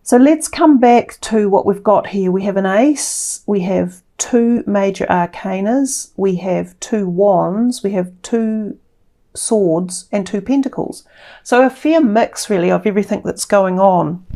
So let's come back to what we've got here. We have an ace, we have 2 major arcanas, we have 2 wands, we have 2 swords and 2 pentacles. So a fair mix really of everything that's going on.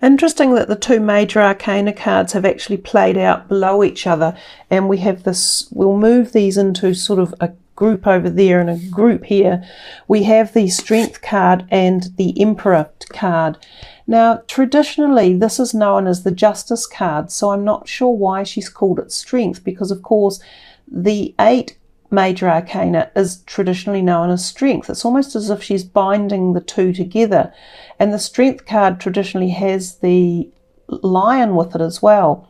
Interesting that the 2 major arcana cards have actually played out below each other, and we have this, we'll move these into sort of a group over there and a group here. We have the Strength card and the Emperor card. Now traditionally this is known as the Justice card, so I'm not sure why she's called it Strength, because of course the 8 major arcana is traditionally known as Strength. It's almost as if she's binding the 2 together, and the Strength card traditionally has the lion with it as well.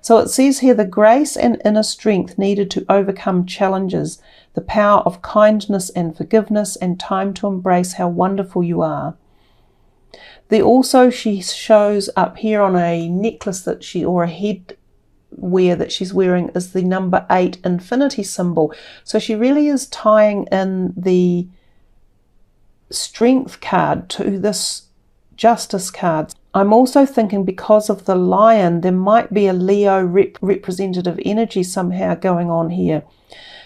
So it says here, the grace and inner strength needed to overcome challenges, the power of kindness and forgiveness, and time to embrace how wonderful you are. She shows up here on a necklace that or a headwear that she's wearing is the number 8 infinity symbol. So she really is tying in the Strength card to this Justice card. I'm also thinking because of the lion, there might be a Leo representative energy somehow going on here.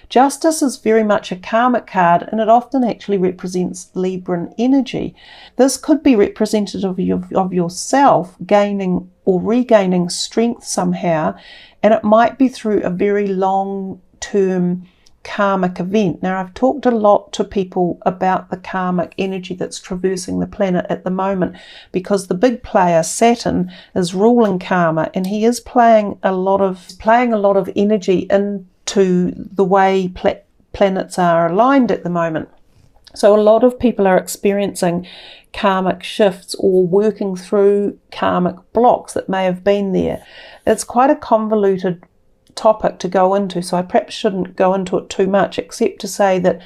Justice is very much a karmic card, and it often actually represents Libran energy. This could be representative of yourself gaining or regaining strength somehow, and it might be through a very long-term karmic event. Now, I've talked a lot to people about the karmic energy that's traversing the planet at the moment, because the big player Saturn is ruling karma, and he is playing a lot of energy into the way planets are aligned at the moment. So a lot of people are experiencing karmic shifts or working through karmic blocks that may have been there. It's quite a convoluted topic to go into, so I perhaps shouldn't go into it too much, except to say that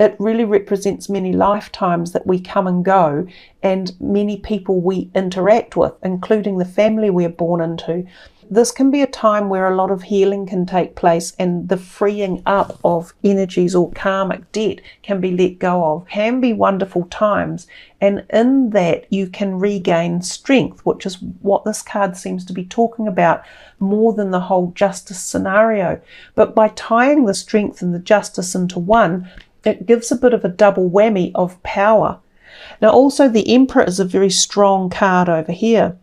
it really represents many lifetimes that we come and go, and many people we interact with, including the family we're born into. This can be a time where a lot of healing can take place, and the freeing up of energies or karmic debt can be let go of. Can be wonderful times, and in that you can regain strength, which is what this card seems to be talking about more than the whole justice scenario. But by tying the strength and the justice into one, it gives a bit of a double whammy of power. Now also the Emperor is a very strong card over here.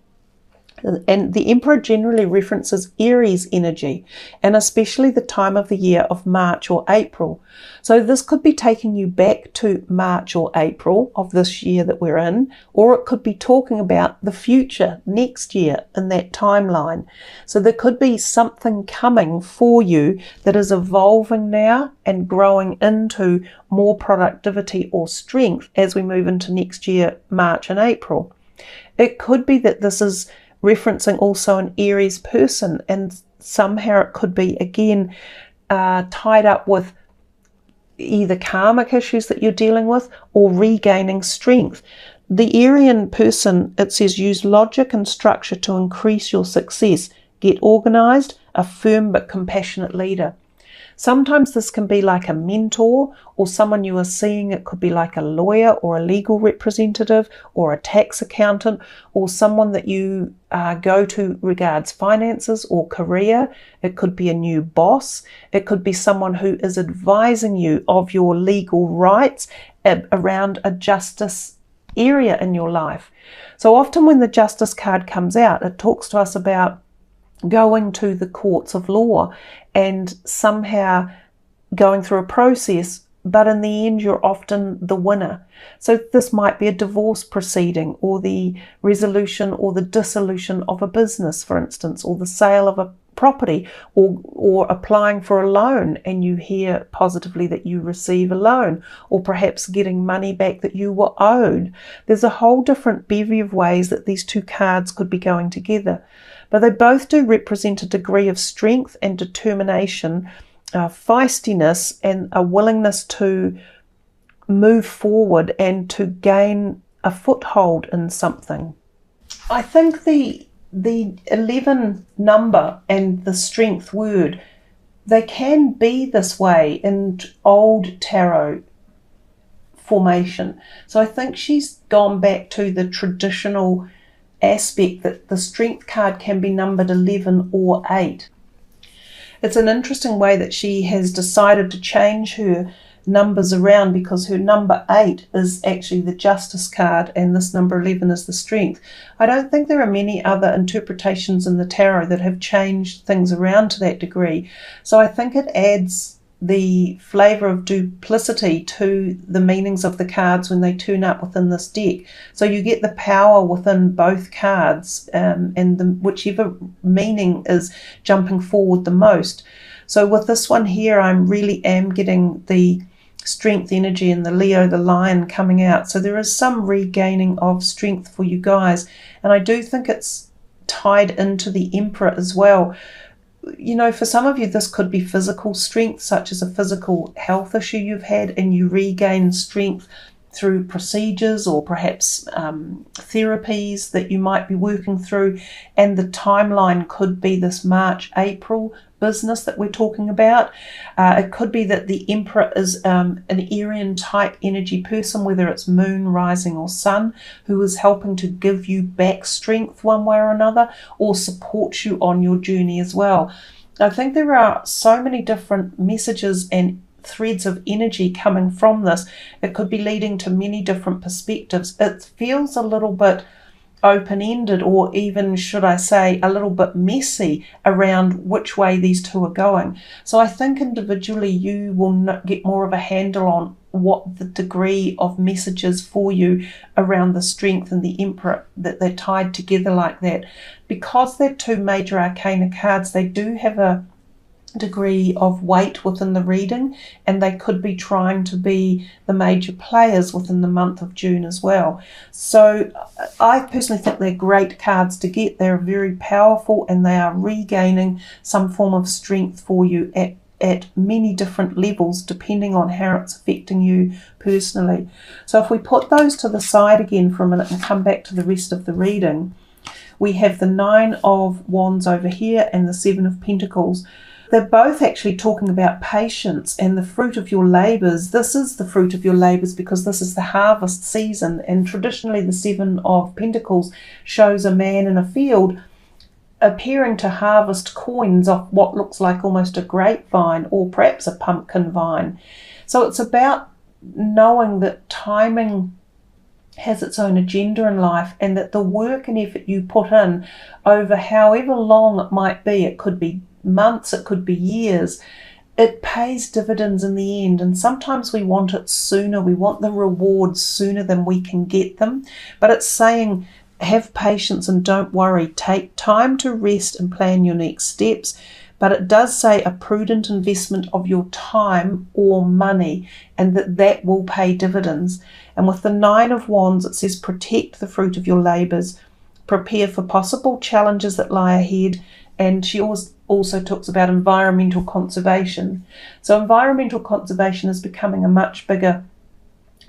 And the Emperor generally references Aries energy, and especially the time of the year of March or April. So this could be taking you back to March or April of this year that we're in, or it could be talking about the future next year in that timeline. So there could be something coming for you that is evolving now and growing into more productivity or strength as we move into next year, March and April. It could be that this is referencing also an Aries person, and somehow it could be again tied up with either karmic issues that you're dealing with or regaining strength. The Arian person, it says, use logic and structure to increase your success. Get organized, a firm but compassionate leader. Sometimes this can be like a mentor or someone you are seeing. It could be like a lawyer or a legal representative or a tax accountant, or someone that you go to regards finances or career. It could be a new boss. It could be someone who is advising you of your legal rights around a justice area in your life. So often when the Justice card comes out, it talks to us about going to the courts of law and somehow going through a process, but in the end you're often the winner. So this might be a divorce proceeding, or the resolution or the dissolution of a business, for instance, or the sale of a property, or applying for a loan and you hear positively that you receive a loan, or perhaps getting money back that you were owed. There's a whole different bevy of ways that these two cards could be going together, but they both do represent a degree of strength and determination, feistiness, and a willingness to move forward and to gain a foothold in something. I think the 11 number and the strength word, they can be this way in old tarot formation. So I think she's gone back to the traditional aspect that the Strength card can be numbered 11 or 8. It's an interesting way that she has decided to change her numbers around, because her number 8 is actually the Justice card and this number 11 is the Strength. I don't think there are many other interpretations in the tarot that have changed things around to that degree. So I think it adds the flavour of duplicity to the meanings of the cards when they turn up within this deck. So you get the power within both cards, and whichever meaning is jumping forward the most. So with this one here, I really am getting the Strength energy and the Leo, the Lion, coming out. So there is some regaining of strength for you guys. And I do think it's tied into the Emperor as well. You know, for some of you, this could be physical strength, such as a physical health issue you've had, and you regain strength through procedures or perhaps therapies that you might be working through. And the timeline could be this March, April business that we're talking about. It could be that the Emperor is an Aryan type energy person, whether it's moon, rising or sun, who is helping to give you back strength one way or another, or support you on your journey as well. I think there are so many different messages and threads of energy coming from this. It could be leading to many different perspectives. It feels a little bit open-ended, or even, should I say, a little bit messy around which way these two are going. So I think individually you will get more of a handle on what the degree of messages for you around the Strength and the Emperor, that they're tied together like that. Because they're two major arcana cards, they do have a degree of weight within the reading, and they could be trying to be the major players within the month of June as well. So I personally think they're great cards to get. They're very powerful and they are regaining some form of strength for you at many different levels, depending on how it's affecting you personally. So if we put those to the side again for a minute and come back to the rest of the reading, we have the 9 of Wands over here and the 7 of Pentacles. They're both actually talking about patience and the fruit of your labours. This is the fruit of your labours because this is the harvest season, and traditionally the 7 of Pentacles shows a man in a field appearing to harvest coins off what looks like almost a grapevine or perhaps a pumpkin vine. So it's about knowing that timing has its own agenda in life, and that the work and effort you put in over however long it might be, it could be months, it could be years, it pays dividends in the end. And sometimes we want it sooner, we want the rewards sooner than we can get them. But it's saying, have patience and don't worry, take time to rest and plan your next steps. But it does say a prudent investment of your time or money, and that will pay dividends. And with the 9 of Wands, it says protect the fruit of your labours, prepare for possible challenges that lie ahead. And she also talks about environmental conservation. So environmental conservation is becoming a much bigger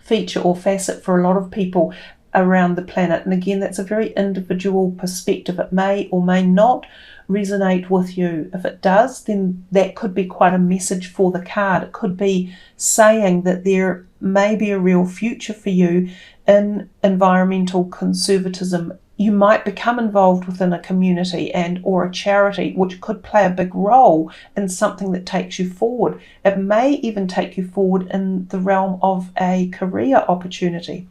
feature or facet for a lot of people around the planet. And again, that's a very individual perspective. It may or may not resonate with you. If it does, then that could be quite a message for the card. It could be saying that there may be a real future for you in environmental conservatism. You might become involved within a community and or a charity, which could play a big role in something that takes you forward. It may even take you forward in the realm of a career opportunity.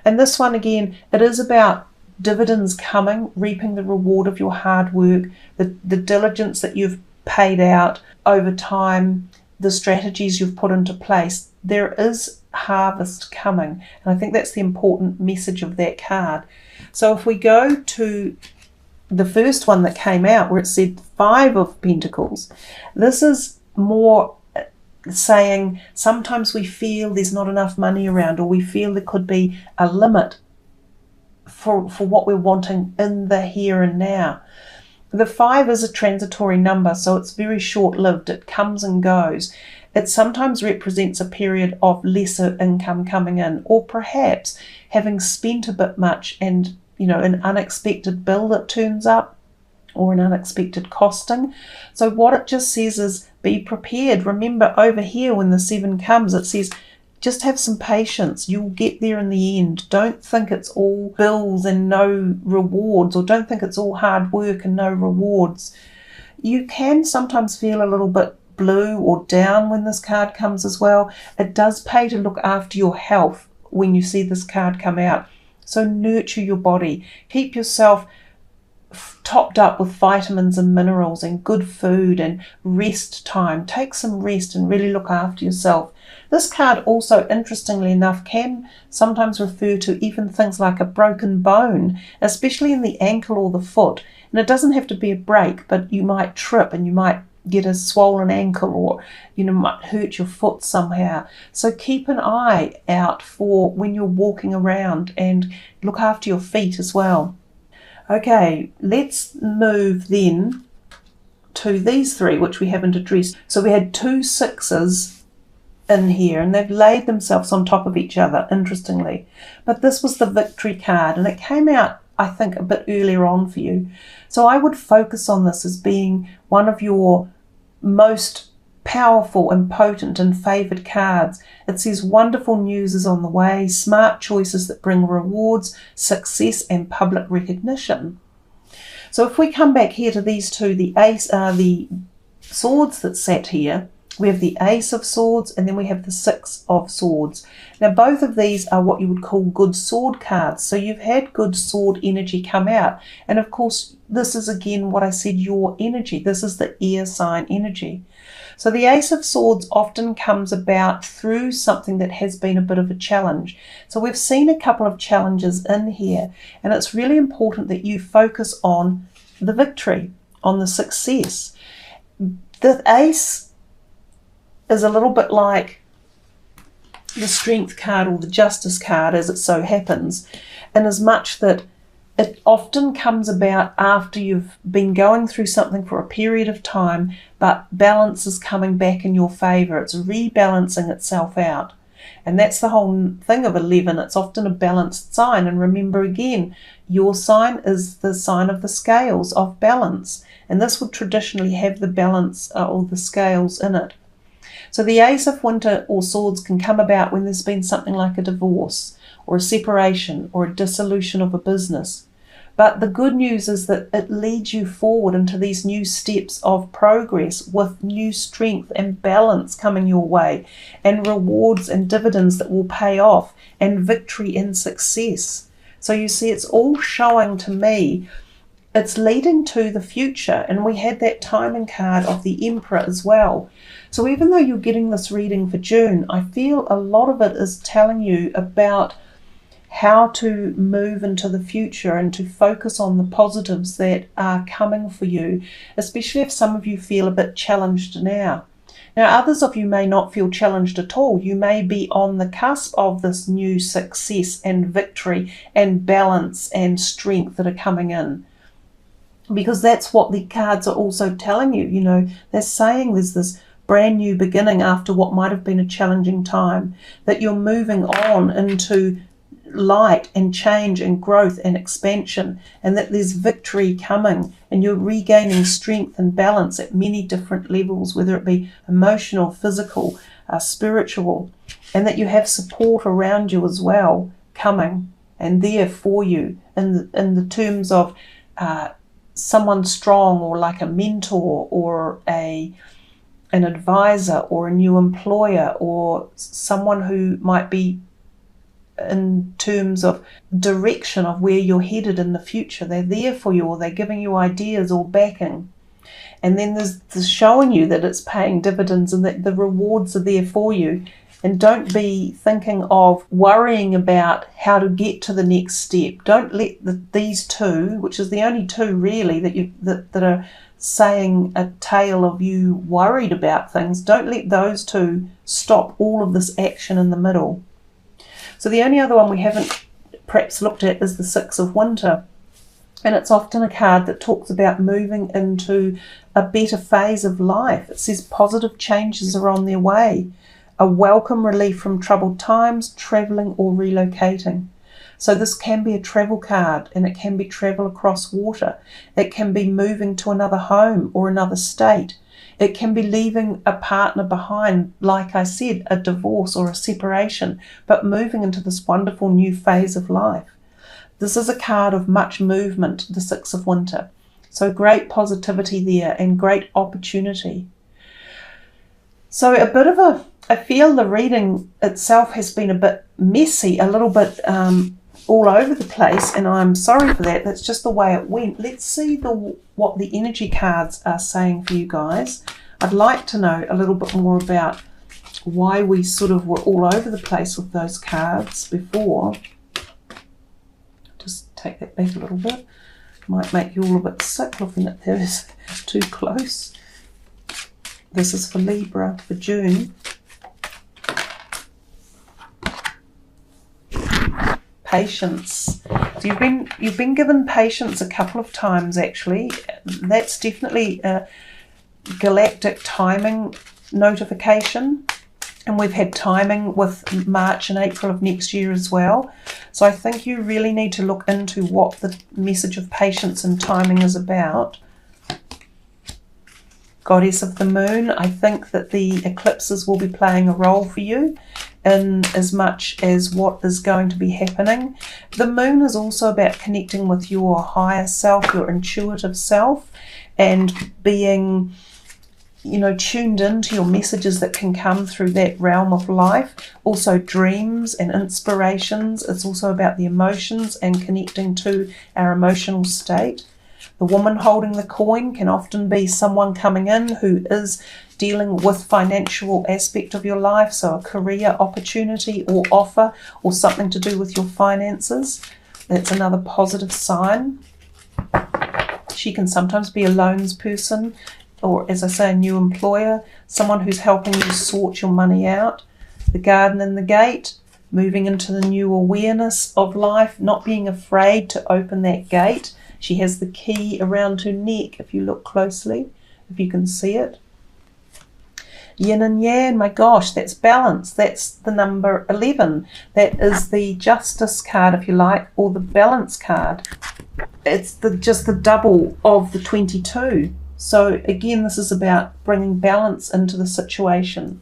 And this one, again, it is about dividends coming, reaping the reward of your hard work, the diligence that you've paid out over time, the strategies you've put into place. There is harvest coming. And I think that's the important message of that card. So if we go to the first one that came out where it said 5 of Pentacles, this is more saying sometimes we feel there's not enough money around, or we feel there could be a limit for what we're wanting in the here and now. The 5 is a transitory number, so it's very short-lived. It comes and goes. It sometimes represents a period of lesser income coming in, or perhaps having spent a bit much and, you know, an unexpected bill that turns up or an unexpected costing. So what it just says is be prepared. Remember over here when the 7 comes, it says just have some patience. You'll get there in the end. Don't think it's all bills and no rewards, or don't think it's all hard work and no rewards. You can sometimes feel a little bit blue or down when this card comes as well. It does pay to look after your health when you see this card come out. So nurture your body. Keep yourself topped up with vitamins and minerals and good food and rest time. Take some rest and really look after yourself. This card also, interestingly enough, can sometimes refer to even things like a broken bone, especially in the ankle or the foot. And it doesn't have to be a break, but you might trip and you might get a swollen ankle, or might hurt your foot somehow. So keep an eye out for when you're walking around, and look after your feet as well. Okay, let's move then to these three, which we haven't addressed. So we had 2 6s in here, and they've laid themselves on top of each other, interestingly. But this was the victory card, and it came out, I think, a bit earlier on for you. So I would focus on this as being one of your most powerful and potent and favoured cards. It says wonderful news is on the way, smart choices that bring rewards, success and public recognition. So if we come back here to these two, the ace are the swords that sat here. We have the Ace of Swords, and then we have the 6 of Swords. Now both of these are what you would call good sword cards. So you've had good sword energy come out. And of course, this is again what I said, your energy. This is the air sign energy. So the Ace of Swords often comes about through something that has been a bit of a challenge. So we've seen a couple of challenges in here, and it's really important that you focus on the victory, on the success. The Ace is a little bit like the Strength card or the Justice card, as it so happens, in as much that it often comes about after you've been going through something for a period of time, but balance is coming back in your favour. It's rebalancing itself out. And that's the whole thing of 11. It's often a balanced sign. And remember again, your sign is the sign of the scales of balance. And this would traditionally have the balance or the scales in it. So the Ace of Winter or Swords can come about when there's been something like a divorce or a separation or a dissolution of a business. But the good news is that it leads you forward into these new steps of progress with new strength and balance coming your way, and rewards and dividends that will pay off, and victory and success. So you see, it's all showing to me it's leading to the future. And we had that timing card of the Emperor as well. So even though you're getting this reading for June, I feel a lot of it is telling you about how to move into the future and to focus on the positives that are coming for you, especially if some of you feel a bit challenged now. Now, others of you may not feel challenged at all. You may be on the cusp of this new success and victory and balance and strength that are coming in. Because that's what the cards are also telling you. You know, they're saying there's this brand new beginning after what might have been a challenging time, that you're moving on into light and change and growth and expansion, and that there's victory coming, and you're regaining strength and balance at many different levels, whether it be emotional, physical, spiritual, and that you have support around you as well coming and there for you in the terms of someone strong, or like a mentor, or an advisor, or a new employer, or someone who might be in terms of direction of where you're headed in the future. They're there for you, or they're giving you ideas or backing. And then there's showing you that it's paying dividends and that the rewards are there for you. And don't be thinking of worrying about how to get to the next step. Don't let these two, which is the only two really that are saying a tale of you worried about things, don't let those two stop all of this action in the middle. So the only other one we haven't perhaps looked at is the 6 of Winter. And it's often a card that talks about moving into a better phase of life. It says positive changes are on their way. A welcome relief from troubled times, travelling or relocating. So this can be a travel card, and it can be travel across water. It can be moving to another home or another state. It can be leaving a partner behind, like I said, a divorce or a separation, but moving into this wonderful new phase of life. This is a card of much movement, the Six of Winter. So great positivity there and great opportunity. So a bit of I feel the reading itself has been a bit messy, a little bit all over the place, and I'm sorry for that. That's just the way it went. Let's see what the energy cards are saying for you guys. I'd like to know a little bit more about why we sort of were all over the place with those cards before. Just take that back a little bit. Might make you all a bit sick looking at this too close. This is for Libra for June. Patience. So you've been given patience a couple of times actually. That's definitely a galactic timing notification. And we've had timing with March and April of next year as well. So I think you really need to look into what the message of patience and timing is about. Goddess of the Moon, I think that the eclipses will be playing a role for you in as much as what is going to be happening. The Moon is also about connecting with your higher self, your intuitive self, and being, you know, tuned into your messages that can come through that realm of life. Also dreams and inspirations. It's also about the emotions and connecting to our emotional state. The woman holding the coin can often be someone coming in who is dealing with financial aspect of your life, so a career opportunity or offer or something to do with your finances. That's another positive sign. She can sometimes be a loans person, or as I say, a new employer, someone who's helping you sort your money out. The garden and the gate, moving into the new awareness of life, not being afraid to open that gate. She has the key around her neck, if you look closely, if you can see it. Yin and Yang, my gosh, that's balance. That's the number 11. That is the Justice card, if you like, or the Balance card. It's just the double of the 22. So again, this is about bringing balance into the situation.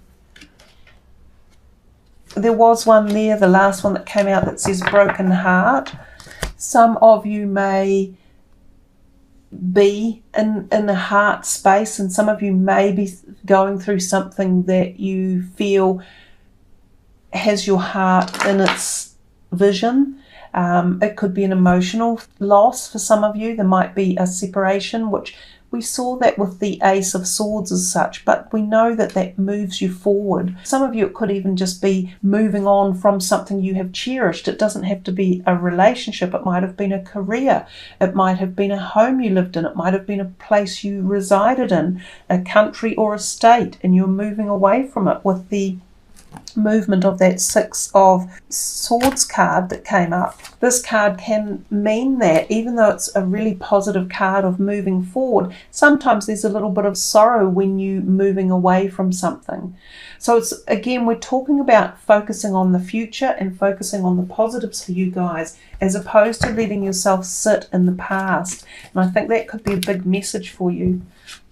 There was one there, the last one that came out, that says broken heart. Some of you may be in a heart space, and some of you may be going through something that you feel has your heart in its vision. It could be an emotional loss for some of you. There might be a separation, which we saw that with the Ace of Swords as such, but we know that that moves you forward. Some of you, it could even just be moving on from something you have cherished. It doesn't have to be a relationship. It might have been a career. It might have been a home you lived in. It might have been a place you resided in, a country or a state, and you're moving away from it with the movement of that Six of Swords card that came up. This card can mean that even though it's a really positive card of moving forward, sometimes there's a little bit of sorrow when you're moving away from something. So it's, again, we're talking about focusing on the future and focusing on the positives for you guys, as opposed to letting yourself sit in the past. And I think that could be a big message for you.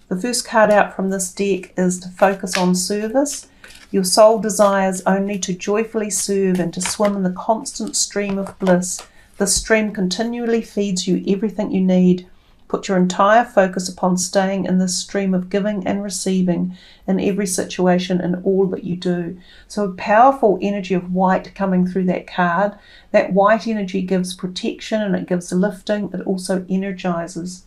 The first card out from this deck is to focus on service. Your soul desires only to joyfully serve and to swim in the constant stream of bliss. This stream continually feeds you everything you need. Put your entire focus upon staying in this stream of giving and receiving in every situation and all that you do. So a powerful energy of white coming through that card. That white energy gives protection and it gives lifting. It also energizes.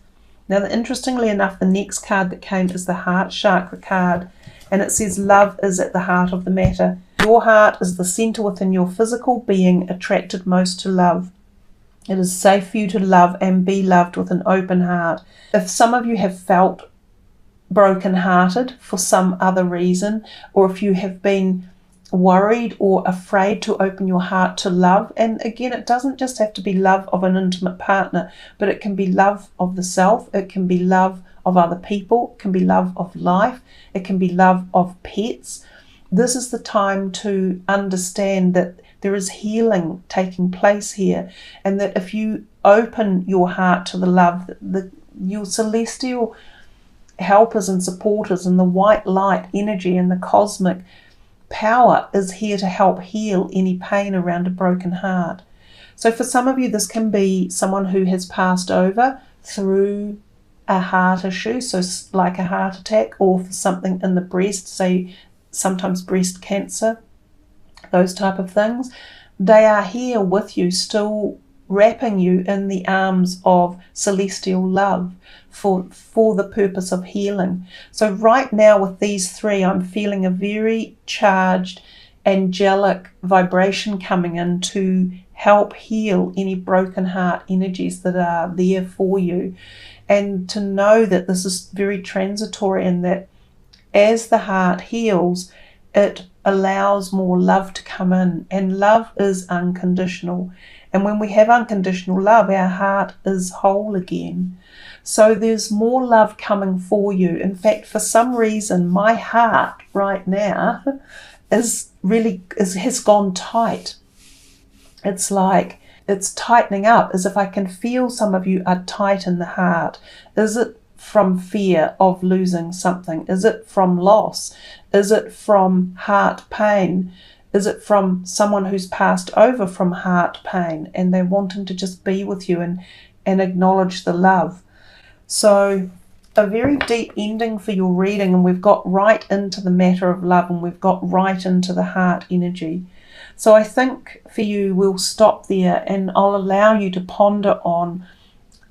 Now, interestingly enough, the next card that came is the Heart Chakra card. And it says love is at the heart of the matter. Your heart is the center within your physical being, attracted most to love. It is safe for you to love and be loved with an open heart. If some of you have felt broken-hearted for some other reason, or if you have been worried or afraid to open your heart to love, and again, it doesn't just have to be love of an intimate partner, but it can be love of the self, it can be love of other people, it can be love of life, it can be love of pets. This is the time to understand that there is healing taking place here, and that if you open your heart to the love, your celestial helpers and supporters, and the white light energy and the cosmic power is here to help heal any pain around a broken heart. So for some of you, this can be someone who has passed over through a heart issue, so like a heart attack, or for something in the breast, say sometimes breast cancer, those type of things. They are here with you, still wrapping you in the arms of celestial love for the purpose of healing. So right now with these three, I'm feeling a very charged, angelic vibration coming in to help heal any broken heart energies that are there for you. And to know that this is very transitory, and that as the heart heals, it allows more love to come in. And love is unconditional. And when we have unconditional love, our heart is whole again. So there's more love coming for you. In fact, for some reason, my heart right now has gone tight. It's like it's tightening up, as if I can feel some of you are tight in the heart. Is it from fear of losing something? Is it from loss? Is it from heart pain? Is it from someone who's passed over from heart pain and they're wanting to just be with you and acknowledge the love? So a very deep ending for your reading, and we've got right into the matter of love, and we've got right into the heart energy. So I think for you, we'll stop there, and I'll allow you to ponder on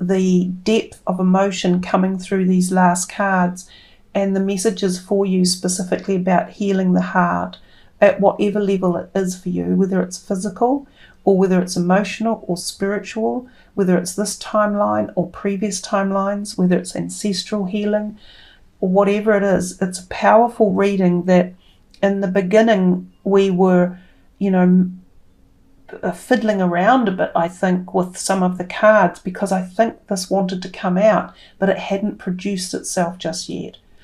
the depth of emotion coming through these last cards and the messages for you specifically about healing the heart at whatever level it is for you, whether it's physical or whether it's emotional or spiritual, whether it's this timeline or previous timelines, whether it's ancestral healing or whatever it is. It's a powerful reading that in the beginning we were, fiddling around a bit, I think, with some of the cards, because I think this wanted to come out, but it hadn't produced itself just yet.